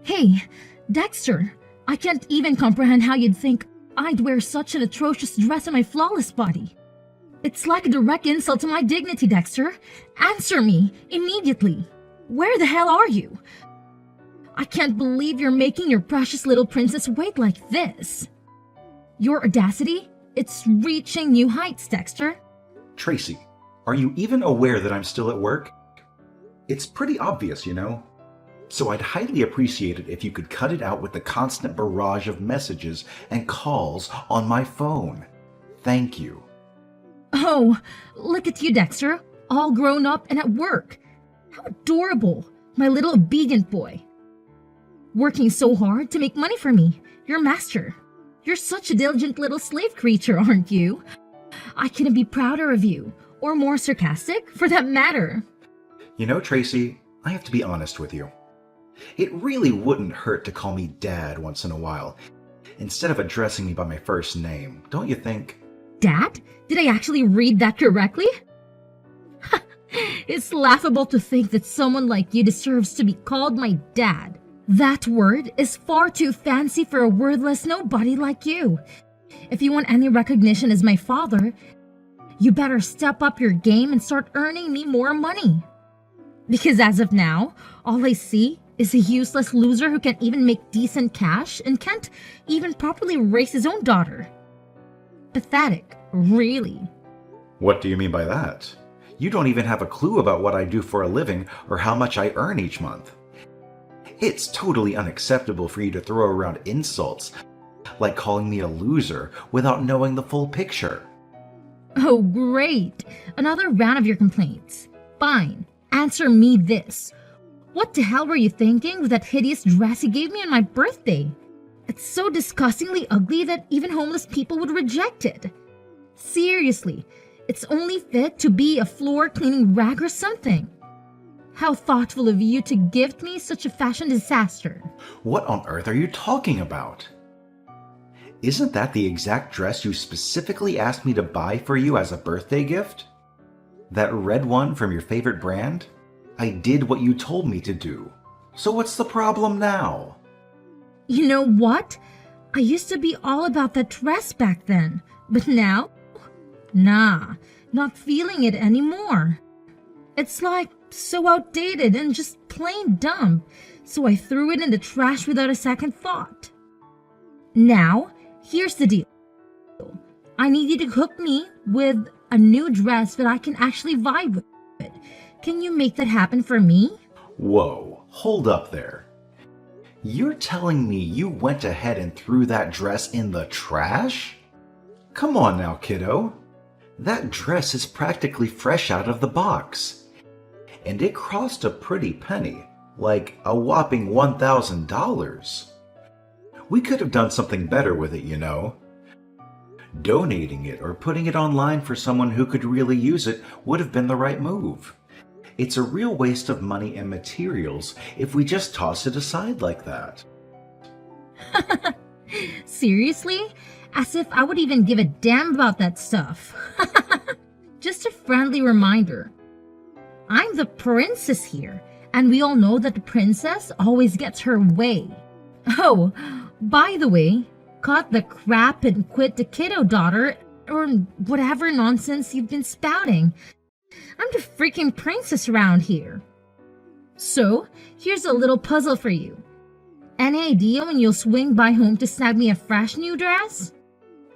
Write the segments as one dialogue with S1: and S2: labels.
S1: Hey, Dexter, I can't even comprehend how you'd think I'd wear such an atrocious dress on my flawless body. It's like a direct insult to my dignity, Dexter. Answer me, immediately. Where the hell are you? I can't believe you're making your precious little princess wait like this. Your audacity? It's reaching new heights, Dexter.
S2: Tracy, are you even aware that I'm still at work? It's pretty obvious, you know. So I'd highly appreciate it if you could cut it out with the constant barrage of messages and calls on my phone. Thank you.
S1: Oh, look at you, Dexter, all grown up and at work. How adorable, my little obedient boy. Working so hard to make money for me, your master. You're such a diligent little slave creature, aren't you? I couldn't be prouder of you, or more sarcastic, for that matter.
S2: You know, Tracy, I have to be honest with you. It really wouldn't hurt to call me Dad once in a while, instead of addressing me by my first name, don't you think?
S1: Dad? Did I actually read that correctly? It's laughable to think that someone like you deserves to be called my dad. That word is far too fancy for a wordless nobody like you. If you want any recognition as my father, you better step up your game and start earning me more money. Because as of now, all I see is a useless loser who can't even make decent cash and can't even properly raise his own daughter. Pathetic, really.
S2: What do you mean by that? You don't even have a clue about what I do for a living or how much I earn each month. It's totally unacceptable for you to throw around insults, like calling me a loser, without knowing the full picture.
S1: Oh, great. Another round of your complaints. Fine. Answer me this. What the hell were you thinking with that hideous dress you gave me on my birthday? It's so disgustingly ugly that even homeless people would reject it. Seriously, it's only fit to be a floor cleaning rag or something. How thoughtful of you to gift me such a fashion disaster.
S2: What on earth are you talking about? Isn't that the exact dress you specifically asked me to buy for you as a birthday gift? That red one from your favorite brand? I did what you told me to do. So what's the problem now?
S1: You know what? I used to be all about that dress back then, but now? Nah, not feeling it anymore. It's like so outdated and just plain dumb, so I threw it in the trash without a second thought. Now, here's the deal. I need you to hook me with a new dress that I can actually vibe with. Can you make that happen for me?
S2: Whoa, hold up there. You're telling me you went ahead and threw that dress in the trash? Come on now, kiddo. That dress is practically fresh out of the box. And it cost a pretty penny, like a whopping $1,000. We could have done something better with it, you know. Donating it or putting it online for someone who could really use it would have been the right move. It's a real waste of money and materials if we just toss it aside like that.
S1: Seriously? As if I would even give a damn about that stuff. Just a friendly reminder. I'm the princess here, and we all know that the princess always gets her way. Oh, by the way, cut the crap and quit the kiddo daughter, or whatever nonsense you've been spouting. I'm the freaking princess around here. So, here's a little puzzle for you. Any idea when you'll swing by home to snag me a fresh new dress?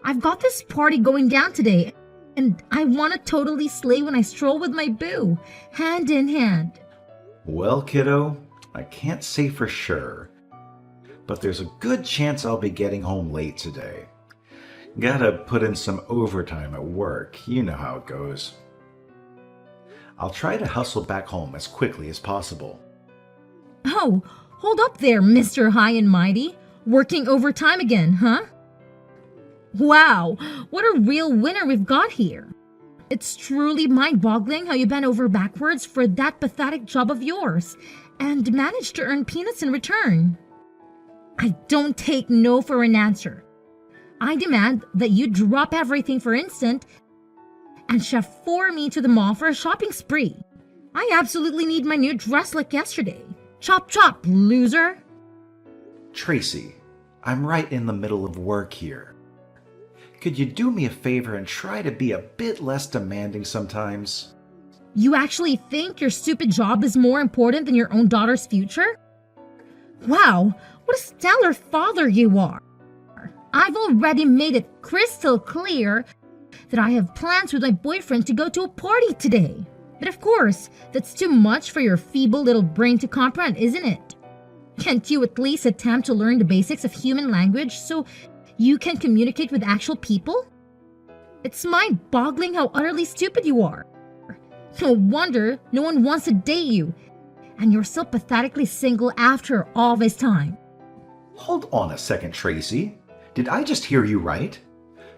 S1: I've got this party going down today, and I want to totally slay when I stroll with my boo, hand in hand.
S2: Well, kiddo, I can't say for sure, but there's a good chance I'll be getting home late today. Gotta put in some overtime at work, you know how it goes. I'll try to hustle back home as quickly as possible.
S1: Oh, hold up there, Mr. High and Mighty. Working overtime again, huh? Wow, what a real winner we've got here. It's truly mind-boggling how you bent over backwards for that pathetic job of yours and managed to earn peanuts in return. I don't take no for an answer. I demand that you drop everything for instant and chauffeur me to the mall for a shopping spree. I absolutely need my new dress like yesterday. Chop chop, loser.
S2: Tracy, I'm right in the middle of work here. Could you do me a favor and try to be a bit less demanding sometimes?
S1: You actually think your stupid job is more important than your own daughter's future? Wow, what a stellar father you are. I've already made it crystal clear that I have plans with my boyfriend to go to a party today. But of course, that's too much for your feeble little brain to comprehend, isn't it? Can't you at least attempt to learn the basics of human language so you can communicate with actual people? It's mind-boggling how utterly stupid you are. No wonder no one wants to date you, and you're so pathetically single after all this time.
S2: Hold on a second, Tracy. Did I just hear you right?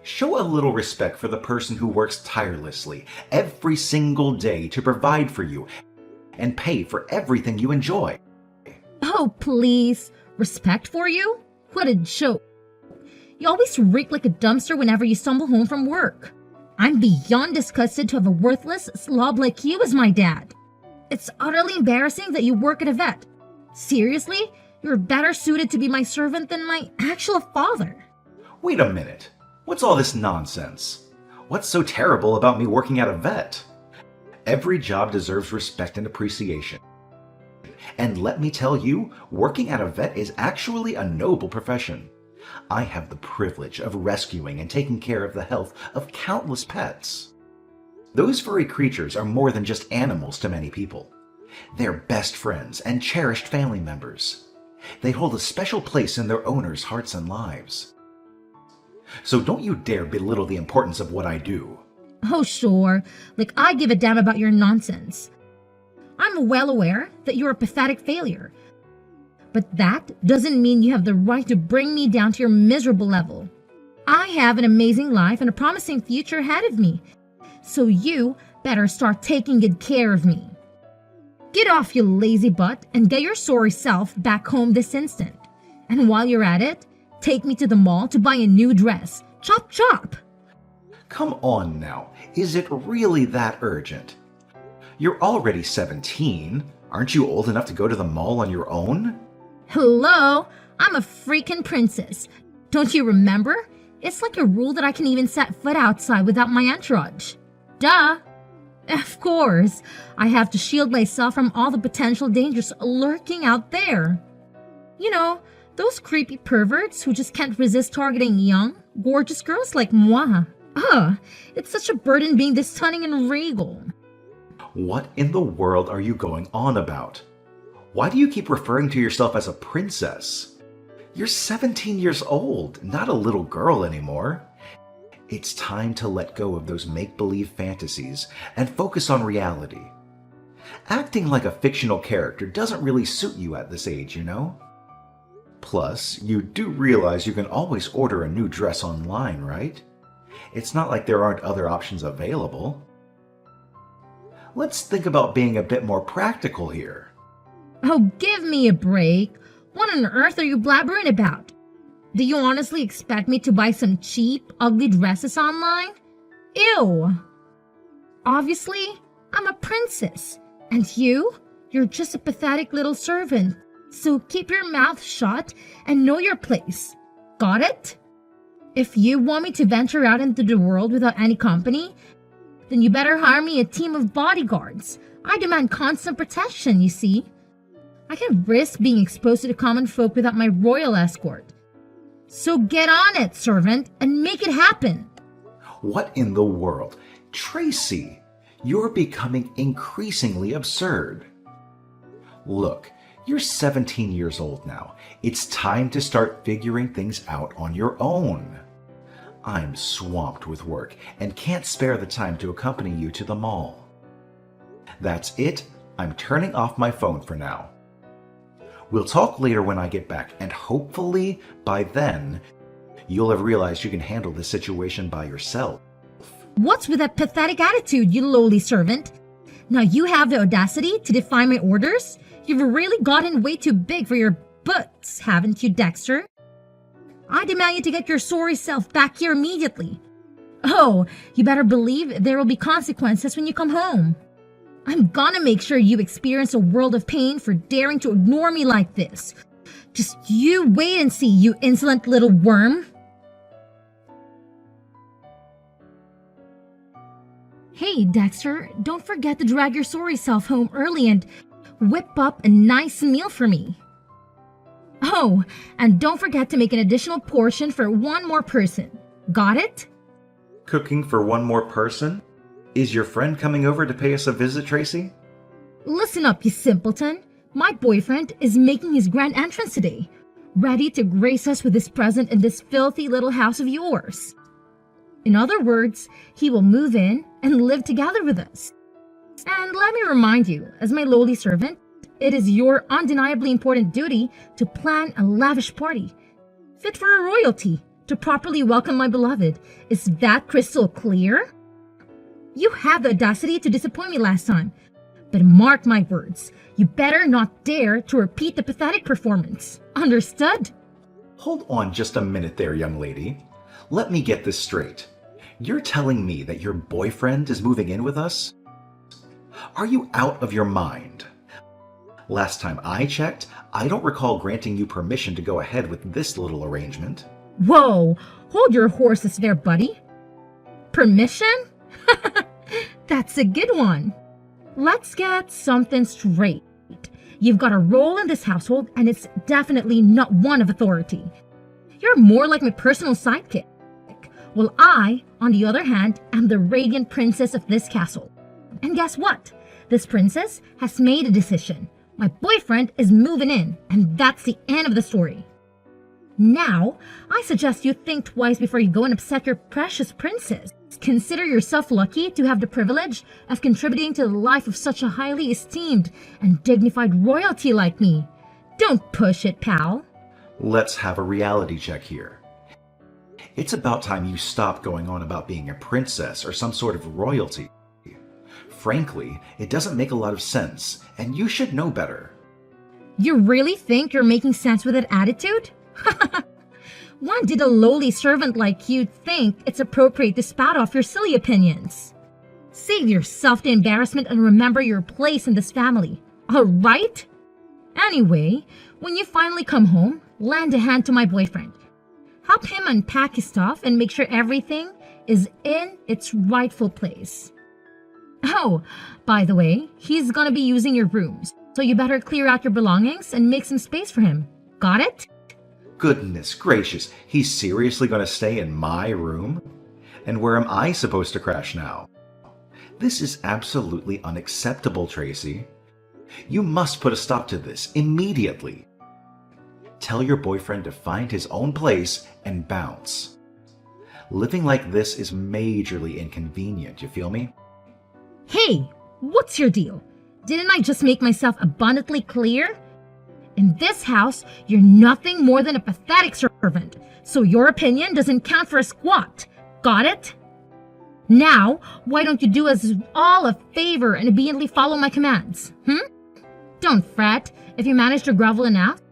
S2: Show a little respect for the person who works tirelessly every single day to provide for you and pay for everything you enjoy.
S1: Oh, please. Respect for you? What a joke. You always reek like a dumpster whenever you stumble home from work. I'm beyond disgusted to have a worthless slob like you as my dad. It's utterly embarrassing that you work at a vet. Seriously? You're better suited to be my servant than my actual father.
S2: Wait a minute. What's all this nonsense? What's so terrible about me working at a vet? Every job deserves respect and appreciation. And let me tell you, working at a vet is actually a noble profession. I have the privilege of rescuing and taking care of the health of countless pets. Those furry creatures are more than just animals to many people. They're best friends and cherished family members. They hold a special place in their owners' hearts and lives. So don't you dare belittle the importance of what I do.
S1: Oh, sure. Like I give a damn about your nonsense. I'm well aware that you're a pathetic failure. But that doesn't mean you have the right to bring me down to your miserable level. I have an amazing life and a promising future ahead of me. So you better start taking good care of me. Get off, you lazy butt, and get your sorry self back home this instant. And while you're at it, take me to the mall to buy a new dress. Chop chop!
S2: Come on now, is it really that urgent? You're already 17. Aren't you old enough to go to the mall on your own?
S1: Hello? I'm a freaking princess. Don't you remember? It's like a rule that I can even set foot outside without my entourage. Duh! Of course, I have to shield myself from all the potential dangers lurking out there. You know, those creepy perverts who just can't resist targeting young, gorgeous girls like moi. Ugh, it's such a burden being this stunning and regal.
S2: What in the world are you going on about? Why do you keep referring to yourself as a princess? You're 17 years old, not a little girl anymore. It's time to let go of those make-believe fantasies and focus on reality. Acting like a fictional character doesn't really suit you at this age, you know? Plus, you do realize you can always order a new dress online, right? It's not like there aren't other options available. Let's think about being a bit more practical here.
S1: Oh, give me a break. What on earth are you blabbering about? Do you honestly expect me to buy some cheap, ugly dresses online? Ew! Obviously, I'm a princess. And you're just a pathetic little servant. So keep your mouth shut and know your place. Got it? If you want me to venture out into the world without any company, then you better hire me a team of bodyguards. I demand constant protection, you see. I can't risk being exposed to the common folk without my royal escort. So get on it, servant, and make it happen.
S2: What in the world? Tracy, you're becoming increasingly absurd. Look, you're 17 years old now. It's time to start figuring things out on your own. I'm swamped with work and can't spare the time to accompany you to the mall. That's it. I'm turning off my phone for now. We'll talk later when I get back, and hopefully by then, you'll have realized you can handle this situation by yourself.
S1: What's with that pathetic attitude, you lowly servant? Now you have the audacity to defy my orders? You've really gotten way too big for your boots, haven't you, Dexter? I demand you to get your sorry self back here immediately. Oh, you better believe there will be consequences when you come home. I'm gonna make sure you experience a world of pain for daring to ignore me like this. Just you wait and see, you insolent little worm. Hey, Dexter, don't forget to drag your sorry self home early and whip up a nice meal for me. Oh, and don't forget to make an additional portion for one more person. Got it?
S2: Cooking for one more person? Is your friend coming over to pay us a visit, Tracy?
S1: Listen up, you simpleton. My boyfriend is making his grand entrance today, ready to grace us with his presence in this filthy little house of yours. In other words, he will move in and live together with us. And let me remind you, as my lowly servant, it is your undeniably important duty to plan a lavish party, fit for a royalty, to properly welcome my beloved. Is that crystal clear? You had the audacity to disappoint me last time, but mark my words, you better not dare to repeat the pathetic performance. Understood?
S2: Hold on just a minute there, young lady. Let me get this straight. You're telling me that your boyfriend is moving in with us? Are you out of your mind? Last time I checked, I don't recall granting you permission to go ahead with this little arrangement.
S1: Whoa, hold your horses there, buddy. Permission? That's a good one. Let's get something straight. You've got a role in this household, and it's definitely not one of authority. You're more like my personal sidekick. While I, on the other hand, am the radiant princess of this castle. And guess what? This princess has made a decision. My boyfriend is moving in, and that's the end of the story. Now, I suggest you think twice before you go and upset your precious princess. Consider yourself lucky to have the privilege of contributing to the life of such a highly esteemed and dignified royalty like me. Don't push it, pal.
S2: Let's have a reality check here. It's about time you stop going on about being a princess or some sort of royalty. Frankly, it doesn't make a lot of sense, and you should know better.
S1: You really think you're making sense with that attitude? When did a lowly servant like you think it's appropriate to spout off your silly opinions? Save yourself the embarrassment and remember your place in this family, all right? Anyway, when you finally come home, lend a hand to my boyfriend. Help him unpack his stuff and make sure everything is in its rightful place. Oh, by the way, he's gonna be using your rooms, so you better clear out your belongings and make some space for him. Got it?
S2: Goodness gracious, he's seriously going to stay in my room? And where am I supposed to crash now? This is absolutely unacceptable, Tracy. You must put a stop to this immediately. Tell your boyfriend to find his own place and bounce. Living like this is majorly inconvenient, you feel me?
S1: Hey, what's your deal? Didn't I just make myself abundantly clear? In this house, you're nothing more than a pathetic servant, so your opinion doesn't count for a squat. Got it? Now, why don't you do us all a favor and obediently follow my commands? Don't fret. If you manage to grovel enough,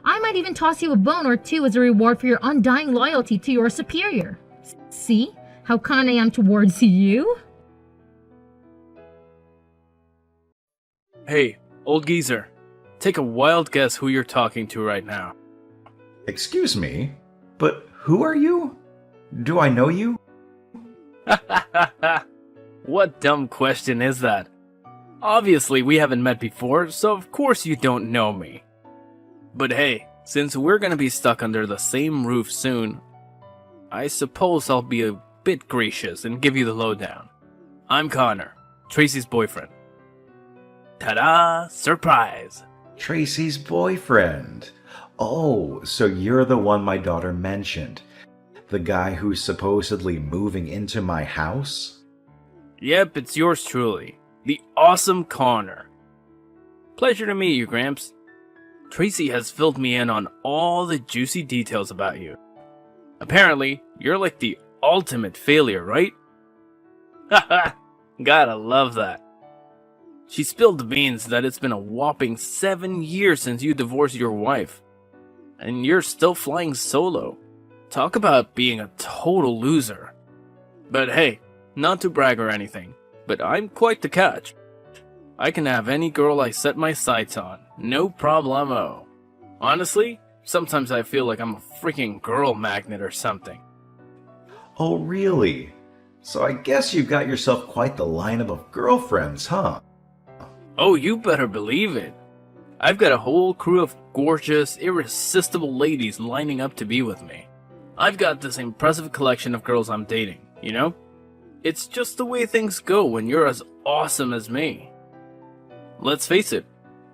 S1: I might even toss you a bone or two as a reward for your undying loyalty to your superior. See how kind I am towards you?
S3: Hey, old geezer. Take a wild guess who you're talking to right now.
S2: Excuse me, but who are you? Do I know you?
S3: What dumb question is that? Obviously, we haven't met before, so of course you don't know me. But hey, since we're gonna be stuck under the same roof soon, I suppose I'll be a bit gracious and give you the lowdown. I'm Connor, Tracy's boyfriend. Ta-da! Surprise!
S2: Tracy's boyfriend. Oh, so you're the one my daughter mentioned. The guy who's supposedly moving into my house?
S3: Yep, it's yours truly. The awesome Connor. Pleasure to meet you, Gramps. Tracy has filled me in on all the juicy details about you. Apparently, you're like the ultimate failure, right? Haha, gotta love that. She spilled the beans that it's been a whopping 7 years since you divorced your wife. And you're still flying solo. Talk about being a total loser. But hey, not to brag or anything, but I'm quite the catch. I can have any girl I set my sights on, no problemo. Honestly, sometimes I feel like I'm a freaking girl magnet or something.
S2: Oh, really? So I guess you've got yourself quite the lineup of girlfriends, huh?
S3: Oh, you better believe it. I've got a whole crew of gorgeous, irresistible ladies lining up to be with me. I've got this impressive collection of girls I'm dating, you know? It's just the way things go when you're as awesome as me. Let's face it,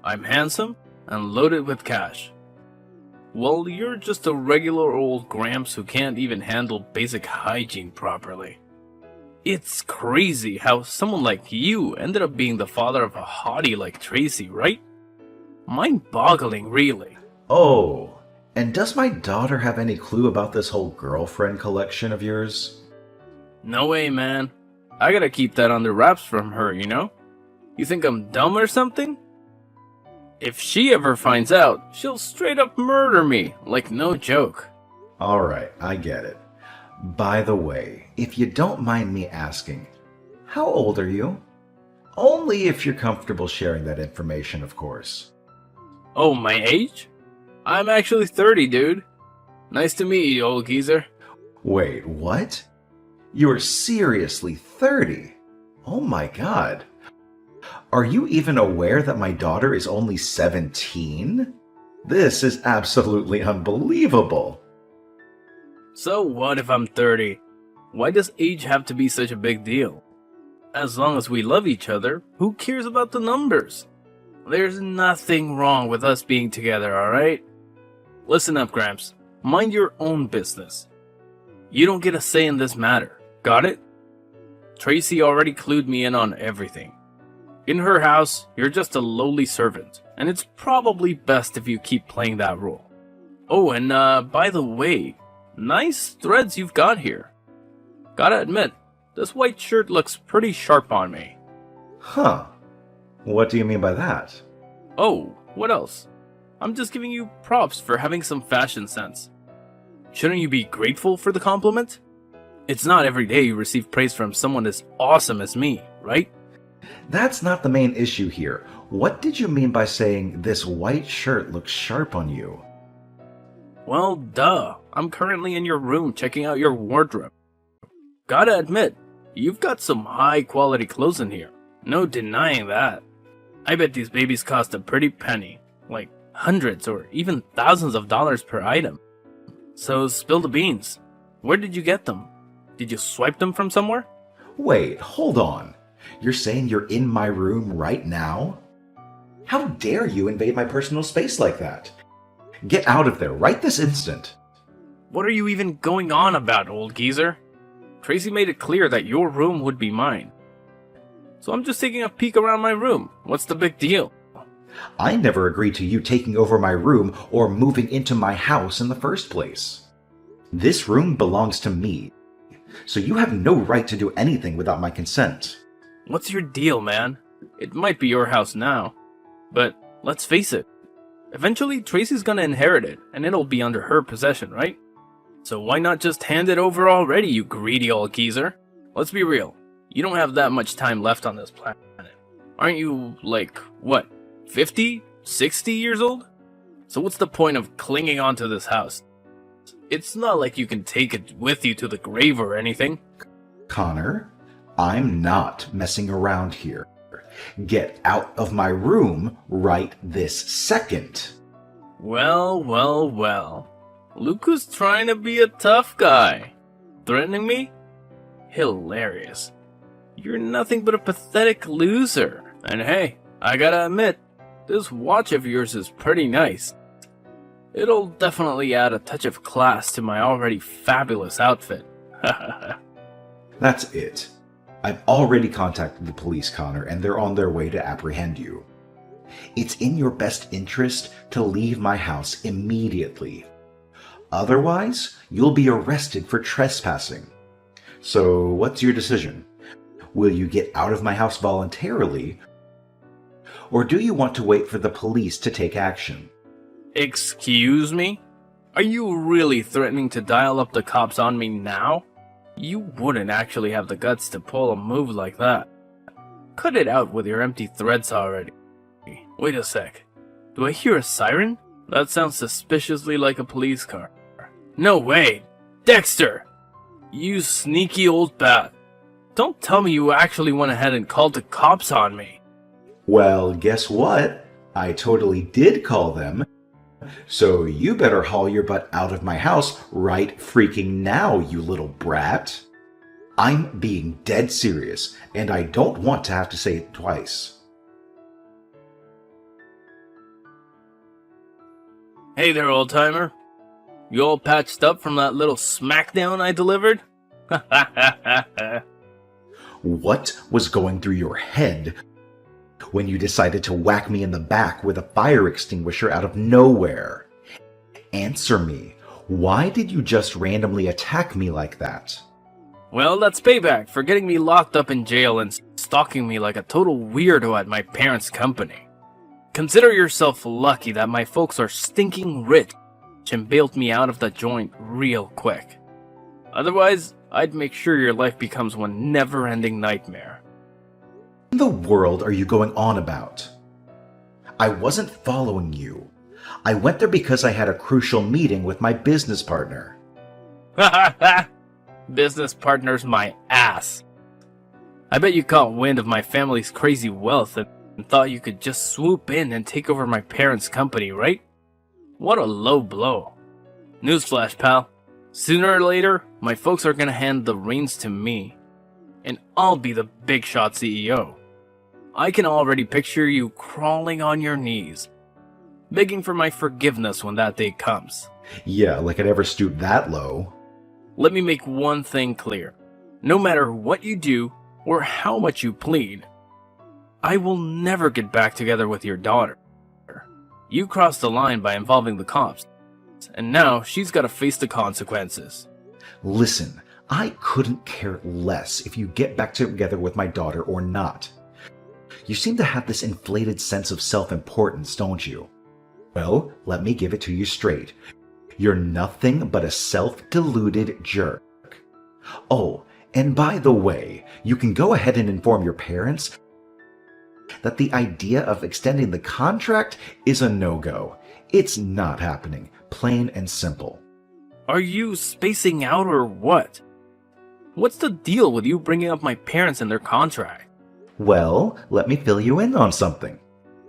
S3: I'm handsome and loaded with cash. Well, you're just a regular old Gramps who can't even handle basic hygiene properly. It's crazy how someone like you ended up being the father of a hottie like Tracy, right? Mind-boggling, really.
S2: Oh, and does my daughter have any clue about this whole girlfriend collection of yours?
S3: No way, man. I gotta keep that under wraps from her, you know? You think I'm dumb or something? If she ever finds out, she'll straight up murder me, like no joke.
S2: Alright, I get it. By the way, if you don't mind me asking, how old are you? Only if you're comfortable sharing that information, of course.
S3: Oh, my age? I'm actually 30, dude. Nice to meet you, old geezer.
S2: Wait, what? You're seriously 30? Oh my god. Are you even aware that my daughter is only 17? This is absolutely unbelievable.
S3: So what if I'm 30? Why does age have to be such a big deal? As long as we love each other, who cares about the numbers? There's nothing wrong with us being together, alright? Listen up, Gramps. Mind your own business. You don't get a say in this matter. Got it? Tracy already clued me in on everything. In her house, you're just a lowly servant, and it's probably best if you keep playing that role. Oh, and by the way, nice threads you've got here. Gotta admit, this white shirt looks pretty sharp on me.
S2: Huh. What do you mean by that?
S3: Oh, what else? I'm just giving you props for having some fashion sense. Shouldn't you be grateful for the compliment? It's not every day you receive praise from someone as awesome as me, right?
S2: That's not the main issue here. What did you mean by saying this white shirt looks sharp on you?
S3: Well, duh. I'm currently in your room checking out your wardrobe. Gotta admit, you've got some high quality clothes in here. No denying that. I bet these babies cost a pretty penny. Like hundreds or even thousands of dollars per item. So spill the beans. Where did you get them? Did you swipe them from somewhere?
S2: Wait, hold on. You're saying you're in my room right now? How dare you invade my personal space like that? Get out of there right this instant.
S3: What are you even going on about, old geezer? Tracy made it clear that your room would be mine. So I'm just taking a peek around my room. What's the big deal?
S2: I never agreed to you taking over my room or moving into my house in the first place. This room belongs to me, so you have no right to do anything without my consent.
S3: What's your deal, man? It might be your house now, but let's face it. Eventually, Tracy's gonna inherit it, and it'll be under her possession, right? So why not just hand it over already, you greedy old geezer? Let's be real. You don't have that much time left on this planet. Aren't you, like, what, 50? 60 years old? So what's the point of clinging onto this house? It's not like you can take it with you to the grave or anything.
S2: Connor, I'm not messing around here. Get out of my room right this second.
S3: Well, well, well. Luke was trying to be a tough guy. Threatening me? Hilarious. You're nothing but a pathetic loser. And hey, I gotta admit, this watch of yours is pretty nice. It'll definitely add a touch of class to my already fabulous outfit.
S2: That's it. I've already contacted the police, Connor, and they're on their way to apprehend you. It's in your best interest to leave my house immediately. Otherwise, you'll be arrested for trespassing. So, what's your decision? Will you get out of my house voluntarily, or do you want to wait for the police to take action?
S3: Excuse me? Are you really threatening to dial up the cops on me now? You wouldn't actually have the guts to pull a move like that. Cut it out with your empty threats already. Wait a sec. Do I hear a siren? That sounds suspiciously like a police car. No way! Dexter! You sneaky old bat. Don't tell me you actually went ahead and called the cops on me.
S2: Well, guess what? I totally did call them. So you better haul your butt out of my house right freaking now, you little brat. I'm being dead serious, and I don't want to have to say it twice.
S3: Hey there, old-timer. You all patched up from that little smackdown I delivered?
S2: What was going through your head when you decided to whack me in the back with a fire extinguisher out of nowhere? Answer me. Why did you just randomly attack me like that?
S3: Well, that's payback for getting me locked up in jail and stalking me like a total weirdo at my parents' company. Consider yourself lucky that my folks are stinking rich and bailed me out of the joint real quick. Otherwise, I'd make sure your life becomes one never-ending nightmare.
S2: What in the world are you going on about? I wasn't following you. I went there because I had a crucial meeting with my business partner.
S3: Business partner's my ass. I bet you caught wind of my family's crazy wealth and thought you could just swoop in and take over my parents' company, right? What a low blow. Newsflash, pal. Sooner or later, my folks are gonna hand the reins to me, and I'll be the big shot CEO. I can already picture you crawling on your knees, begging for my forgiveness when that day comes.
S2: Yeah, like I'd ever stoop that low.
S3: Let me make one thing clear. No matter what you do or how much you plead, I will never get back together with your daughter. You crossed the line by involving the cops, and now she's got to face the consequences.
S2: Listen, I couldn't care less if you get back together with my daughter or not. You seem to have this inflated sense of self-importance, don't you? Well, let me give it to you straight. You're nothing but a self-deluded jerk. Oh, and by the way, you can go ahead and inform your parents that the idea of extending the contract is a no-go. It's not happening, plain and simple.
S3: Are you spacing out or what? What's the deal with you bringing up my parents and their contract?
S2: Well, let me fill you in on something.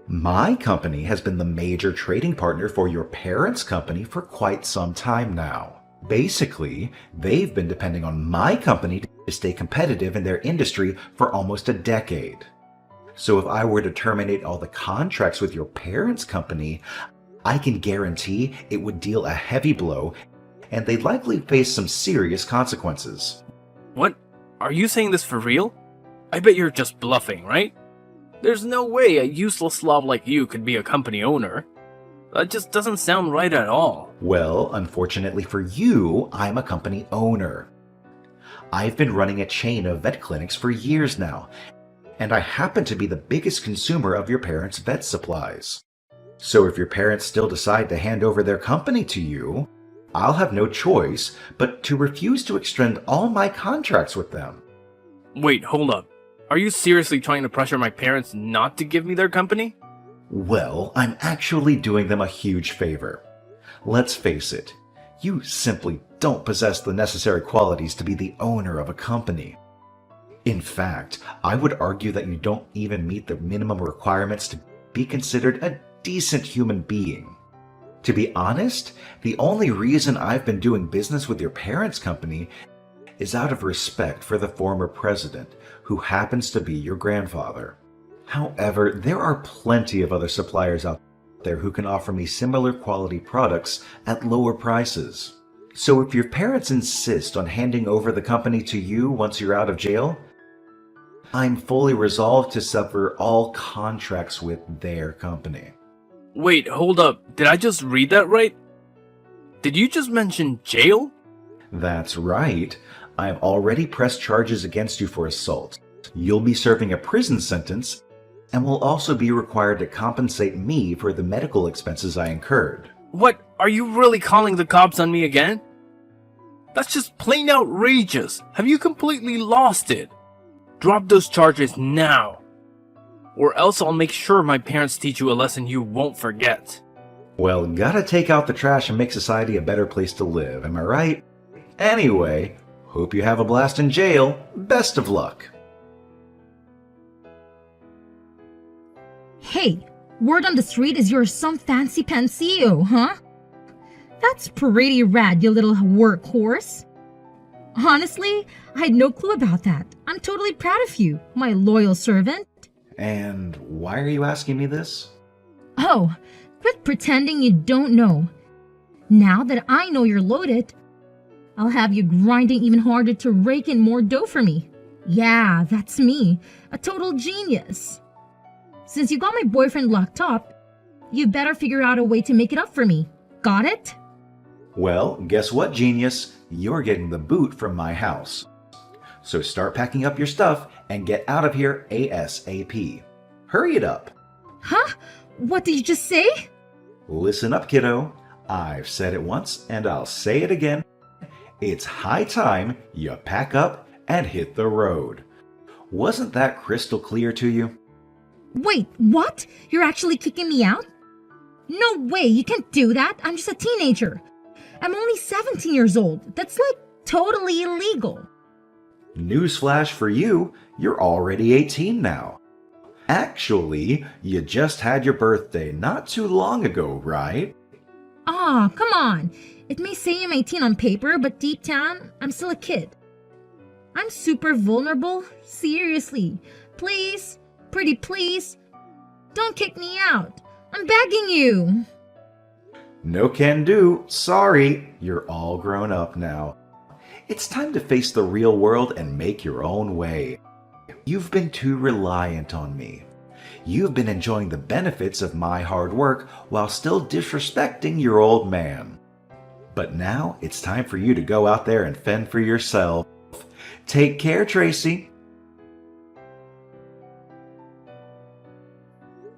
S2: My company has been the major trading partner for your parents' company for quite some time now. Basically, they've been depending on my company to stay competitive in their industry for almost a decade. So if I were to terminate all the contracts with your parents' company, I can guarantee it would deal a heavy blow, and they'd likely face some serious consequences.
S3: What? Are you saying this for real? I bet you're just bluffing, right? There's no way a useless slob like you could be a company owner. That just doesn't sound right at all.
S2: Well, unfortunately for you, I'm a company owner. I've been running a chain of vet clinics for years now, and I happen to be the biggest consumer of your parents' vet supplies. So if your parents still decide to hand over their company to you, I'll have no choice but to refuse to extend all my contracts with them.
S3: Wait, hold up. Are you seriously trying to pressure my parents not to give me their company?
S2: Well, I'm actually doing them a huge favor. Let's face it, you simply don't possess the necessary qualities to be the owner of a company. In fact, I would argue that you don't even meet the minimum requirements to be considered a decent human being. To be honest, the only reason I've been doing business with your parents' company is out of respect for the former president, who happens to be your grandfather. However, there are plenty of other suppliers out there who can offer me similar quality products at lower prices. So if your parents insist on handing over the company to you once you're out of jail, I'm fully resolved to sever all contracts with their company.
S3: Wait, hold up. Did I just read that right? Did you just mention jail?
S2: That's right. I've already pressed charges against you for assault. You'll be serving a prison sentence and will also be required to compensate me for the medical expenses I incurred.
S3: What? Are you really calling the cops on me again? That's just plain outrageous. Have you completely lost it? Drop those charges now, or else I'll make sure my parents teach you a lesson you won't forget.
S2: Well, gotta take out the trash and make society a better place to live, am I right? Anyway, hope you have a blast in jail. Best of luck.
S1: Hey, word on the street is you're some fancy pansio, huh? That's pretty rad, you little workhorse. Honestly, I had no clue about that. I'm totally proud of you, my loyal servant.
S2: And why are you asking me this?
S1: Oh, quit pretending you don't know. Now that I know you're loaded, I'll have you grinding even harder to rake in more dough for me. Yeah, that's me, a total genius. Since you got my boyfriend locked up, you better figure out a way to make it up for me. Got it?
S2: Well, guess what, genius? You're getting the boot from my house. So start packing up your stuff and get out of here ASAP. Hurry it up.
S1: Huh? What did you just say?
S2: Listen up, kiddo. I've said it once and I'll say it again. It's high time you pack up and hit the road. Wasn't that crystal clear to you?
S1: Wait, what? You're actually kicking me out? No way, you can't do that. I'm just a teenager. I'm only 17 years old. That's like totally illegal.
S2: Newsflash for you, you're already 18 now. Actually, you just had your birthday not too long ago, right?
S1: Aw, come on. It may say I'm 18 on paper, but deep down, I'm still a kid. I'm super vulnerable. Seriously. Please, pretty please, don't kick me out. I'm begging you.
S2: No can do. Sorry, you're all grown up now. It's time to face the real world and make your own way. You've been too reliant on me. You've been enjoying the benefits of my hard work while still disrespecting your old man. But now it's time for you to go out there and fend for yourself. Take care, Tracy.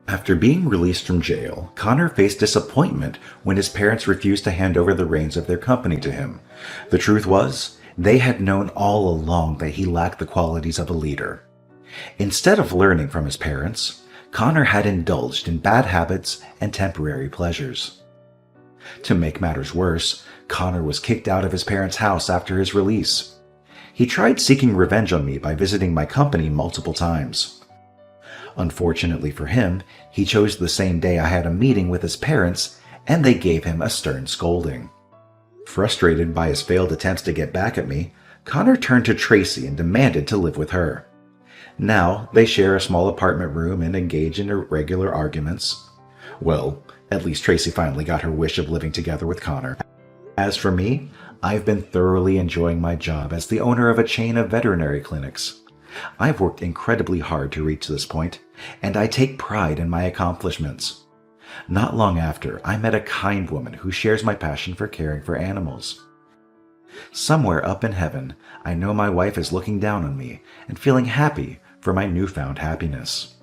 S2: After being released from jail, Connor faced disappointment when his parents refused to hand over the reins of their company to him. The truth was, they had known all along that he lacked the qualities of a leader. Instead of learning from his parents, Connor had indulged in bad habits and temporary pleasures. To make matters worse, Connor was kicked out of his parents' house after his release. He tried seeking revenge on me by visiting my company multiple times. Unfortunately for him, he chose the same day I had a meeting with his parents, and they gave him a stern scolding. Frustrated by his failed attempts to get back at me, Connor turned to Tracy and demanded to live with her. Now, they share a small apartment room and engage in irregular arguments. Well, at least Tracy finally got her wish of living together with Connor. As for me, I've been thoroughly enjoying my job as the owner of a chain of veterinary clinics. I've worked incredibly hard to reach this point, and I take pride in my accomplishments. Not long after, I met a kind woman who shares my passion for caring for animals. Somewhere up in heaven, I know my wife is looking down on me and feeling happy for my newfound happiness.